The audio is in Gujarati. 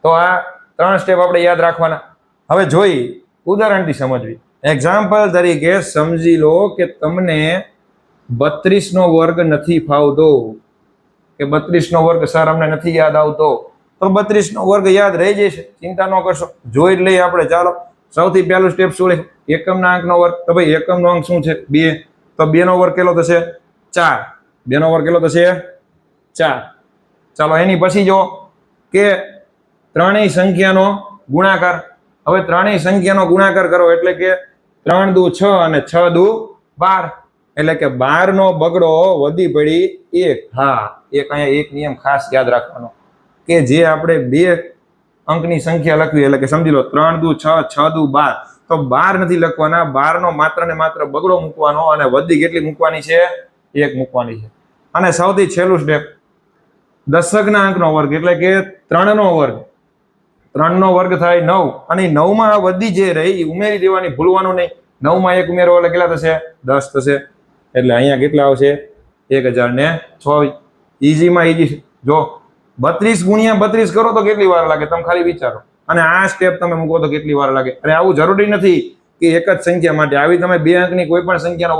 તો આ 3 સ્ટેપ આપણે યાદ રાખવાના. હવે જોઈ ઉદાહરણથી સમજવી. એક્ઝામ્પલ તરીકે સમજી લો કે તમને 32 નો વર્ગ નથી ફાવતો, કે 32 નો વર્ગ સર અમને નથી યાદ આવતો, તો 32 નો વર્ગ યાદ રહી જશે, ચિંતા ન કરશો. જોઈ લઈએ આપણે. ચાલો, સૌથી પહેલું સ્ટેપ શું લે? એકમના અંકનો વર્ગ. તો ભાઈ એકમનો અંક શું છે? 2. તો 2 નો વર્ગ કેટલો થશે? 4. 2 નો વર્ગ કેટલો થશે? 4. ચાલો, એની પછી જો કે ત્રણેય સંખ્યાનો ગુણાકાર. હવે ત્રણેય સંખ્યાનો ગુણાકાર કરો એટલે કે 3 દુ 6 અને 6 દુ 12, એટલે કે 12 નો બગડો વધી પડી 1. હા, એક અહીંયા એક નિયમ ખાસ યાદ રાખવાનો કે જે આપણે 2 અંકની સંખ્યા લખવી, એટલે કે સમજી લો 3 દુ 6, 6 દુ 12, તો 12 નથી લખવાના, 12 નો માત્ર ને માત્ર બગડો મૂકવાનો અને વધી કેટલી મૂકવાની છે? 1 મૂકવાની છે. અને સૌથી છેલ્લું સ્ટેપ, દશકના અંકનો વર્ગ એટલે કે 3 નો વર્ગ. 3 નો વર્ગ થાય 9, અને 9 માં વધી જે રહી ઉમેરી દેવાની, ભૂલવાનું નહીં. 9 માં 1 ઉમેરો એટલે કેટલા થશે? 10 થશે. એટલે અહીંયા કેટલા આવશે? 1024. ઈઝીમાં ઈઝી. જો 32 ગુણ્યા 32 કરો તો કેટલી વાર લાગે? તમે ખાલી વિચારો. અને આ સ્ટેપ તમે મૂકો તો કેટલી વાર લાગે? અને આવું જરૂરી નથી કે એક જ સંખ્યા માટે. આવી તમે 2 અંકની કોઈ પણ સંખ્યાનો